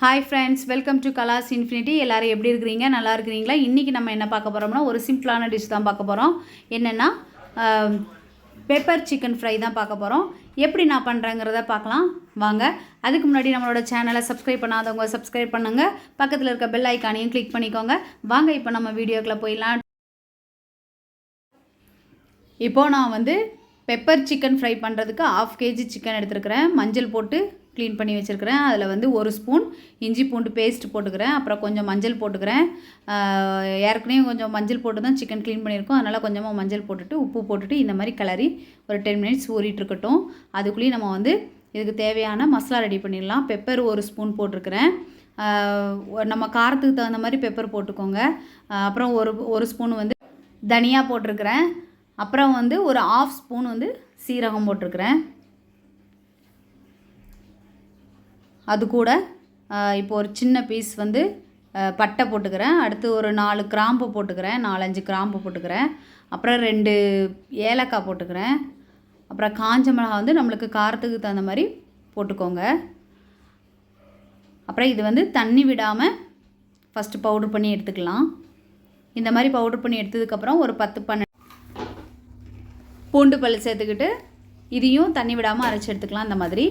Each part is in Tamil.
Hi friends, welcome to Kala'sInfinity. எல்லோரும் எப்படி இருக்கிறீங்க? நல்லா இருக்கிறீங்களா? இன்றைக்கி நம்ம என்ன பார்க்க போகிறோம்னா ஒரு சிம்பிளான டிஷ் தான் பார்க்க போகிறோம். என்னென்னா பெப்பர் சிக்கன் ஃப்ரை தான் பார்க்க போகிறோம். எப்படி நான் பண்ணுறேங்கிறத பார்க்கலாம் வாங்க. அதுக்கு முன்னாடி நம்மளோட சேனலை சப்ஸ்கிரைப் பண்ணாதவங்க சப்ஸ்கிரைப் பண்ணுங்கள். பக்கத்தில் இருக்க பெல் ஐக்கானையும் கிளிக் பண்ணிக்கோங்க. வாங்க இப்போ நம்ம வீடியோக்குள்ளே போயிடலாம். இப்போது நான் வந்து பெப்பர் சிக்கன் ஃப்ரை பண்ணுறதுக்கு 1/2 kg சிக்கன் எடுத்துருக்கிறேன். மஞ்சள் போட்டு க்ளீன் பண்ணி வச்சுருக்கிறேன். அதில் வந்து 1 ஸ்பூன் இஞ்சி பூண்டு பேஸ்ட் போட்டுக்கிறேன். அப்புறம் கொஞ்சம் மஞ்சள் போட்டுக்கிறேன். ஏற்கனவே கொஞ்சம் மஞ்சள் போட்டு தான் சிக்கன் க்ளீன் பண்ணியிருக்கோம். அதனால் கொஞ்சமாக மஞ்சள் போட்டுட்டு உப்பு போட்டுட்டு இந்த மாதிரி கிளறி ஒரு 10 மினிட்ஸ் ஊறிட்டுருக்கட்டும். அதுக்குள்ளேயும் நம்ம வந்து இதுக்கு தேவையான மசாலா ரெடி பண்ணிடலாம். பெப்பர் 1 ஸ்பூன் போட்டிருக்கிறேன். நம்ம காரத்துக்கு தகுந்த மாதிரி பெப்பர் போட்டுக்கோங்க. அப்புறம் ஒரு ஸ்பூன் வந்து தனியா போட்டிருக்கிறேன். அப்புறம் வந்து ஒரு 1/2 ஸ்பூன் வந்து சீரகம் போட்டிருக்கிறேன். அது கூட இப்போ ஒரு சின்ன பீஸ் வந்து பட்டை போட்டுக்கிறேன். அடுத்து ஒரு 4 கிராம்பு போட்டுக்கிறேன். 4-5 கிராம்பு போட்டுக்கிறேன். அப்புறம் 2 ஏலக்காய் போட்டுக்கிறேன். அப்புறம் காஞ்ச மிளகாய் வந்து நம்மளுக்கு காரத்துக்கு தகுந்த மாதிரி போட்டுக்கோங்க. அப்புறம் இது வந்து தண்ணி விடாமல் ஃபஸ்ட்டு பவுட்ரு பண்ணி எடுத்துக்கலாம். இந்த மாதிரி பவுட்ரு பண்ணி எடுத்ததுக்கப்புறம் ஒரு 10-12 பூண்டு பல் சேர்த்துக்கிட்டு இதையும் தண்ணி விடாமல் அரைச்சி எடுத்துக்கலாம் இந்த மாதிரி.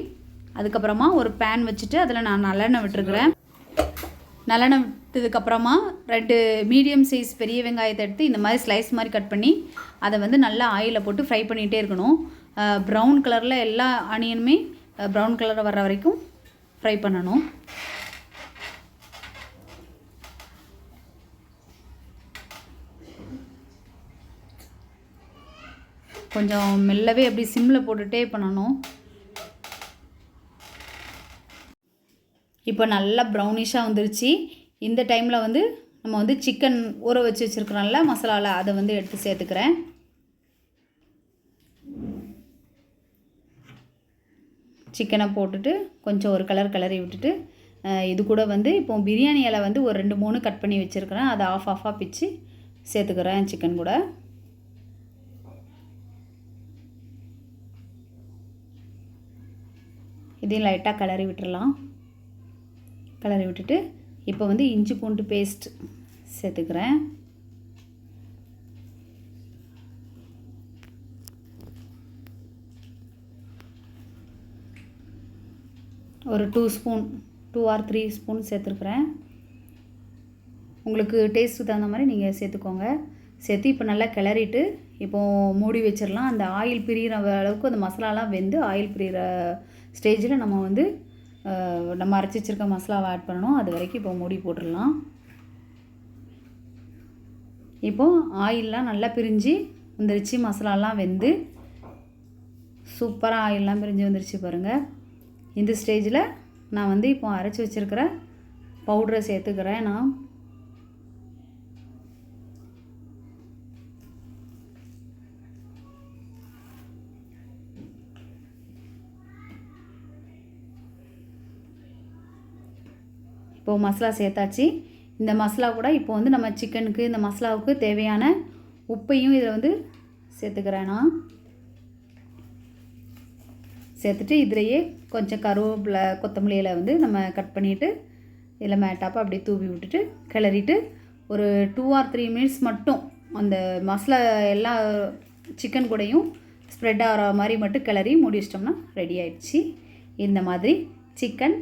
அதுக்கப்புறமா ஒரு பேன் வச்சுட்டு அதில் நான் நல்லெண்ணெய் விட்டுருக்குறேன். நல்லெண்ணெய் விட்டதுக்கப்புறமா 2 மீடியம் சைஸ் பெரிய வெங்காயத்தை எடுத்து இந்த மாதிரி ஸ்லைஸ் மாதிரி கட் பண்ணி அதை வந்து நல்லா ஆயிலில் போட்டு ஃப்ரை பண்ணிகிட்டே இருக்கணும். ப்ரௌன் கலரில் எல்லா ஆனியனுமே ப்ரௌன் கலர் வர்ற வரைக்கும் ஃப்ரை பண்ணணும். கொஞ்சம் மெல்லவே அப்படி சிம்மில் போட்டுகிட்டே பண்ணணும். இப்போ நல்லா ப்ரௌனிஷாக வந்துருச்சு. இந்த டைமில் வந்து நம்ம வந்து சிக்கன் ஊற வச்சு வச்சுருக்கிறோம்ல மசாலாவில் அதை வந்து எடுத்து சேர்த்துக்கிறேன். சிக்கனை போட்டுட்டு கொஞ்சம் ஒரு கிளறி விட்டுட்டு இது கூட வந்து இப்போ பிரியாணி இலை வந்து ஒரு 2-3 கட் பண்ணி வச்சுருக்கிறேன். அதை ஆஃபாக பிச்சு சேர்த்துக்கிறேன் சிக்கன் கூட. இதையும் லைட்டாக கிளறி விட்டுடலாம். கிளறி விட்டுட்டு இப்போ வந்து இஞ்சி பூண்டு பேஸ்ட் சேர்த்துக்கிறேன். ஒரு 2 ஸ்பூன் 2 or 3 ஸ்பூன் சேர்த்துருக்குறேன். உங்களுக்கு டேஸ்ட்டுக்கு தகுந்த மாதிரி நீங்கள் சேர்த்துக்கோங்க. சேர்த்து இப்போ நல்லா கிளறிட்டு இப்போது மூடி வச்சிடலாம். அந்த ஆயில் பிரிகிற அளவுக்கு அந்த மசாலாலாம் வெந்து ஆயில் பிரிகிற ஸ்டேஜில் நம்ம வந்து நம்ம அரைச்சி வச்சுருக்க மசாலாவை ஆட் பண்ணணும். அது வரைக்கும் இப்போ மூடி போட்டுடலாம். இப்போது ஆயிலெலாம் நல்லா பிரிஞ்சு வந்துருச்சு. மசாலாலாம் வெந்து சூப்பராக ஆயிலெலாம் பிரிஞ்சு வந்துருச்சு பாருங்கள். இந்த ஸ்டேஜில் நான் வந்து இப்போ அரைச்சி வச்சுருக்கிற பவுடரை சேர்த்துக்கிறேன். நான் இப்போது மசாலா சேர்த்தாச்சு. இந்த மசாலா கூட இப்போ வந்து நம்ம சிக்கனுக்கு இந்த மசாலாவுக்கு தேவையான உப்பையும் இதில் வந்து சேர்த்துக்கிறேன். நான் சேர்த்துட்டு இதிலையே கொஞ்சம் கருவேப்பிலை கொத்தமல்லியில் வந்து நம்ம கட் பண்ணிவிட்டு இதில் மேட்டாப்பாக அப்படியே தூவி விட்டுட்டு கிளறிட்டு ஒரு 2 or 3 மினிட்ஸ் மட்டும் அந்த மசாலா எல்லா சிக்கன் கூடையும் ஸ்ப்ரெட் ஆகிற மாதிரி மட்டும் கிளறி மூடி வச்சிட்டோம்னா ரெடி ஆகிடுச்சு. இந்த மாதிரி chicken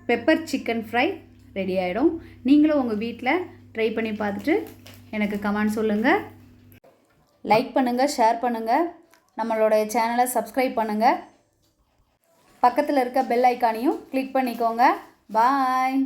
pepper chicken fry ready ஆகிடும். நீங்களும் உங்கள் வீட்டில் ட்ரை பண்ணி பார்த்துட்டு எனக்கு கமெண்ட் சொல்லுங்கள். லைக் பண்ணுங்கள், ஷேர் பண்ணுங்கள், நம்மளோட சேனலை சப்ஸ்கிரைப் பண்ணுங்கள். பக்கத்தில் இருக்க பெல் ஐக்கானையும் கிளிக் பண்ணிக்கோங்க. பாய்.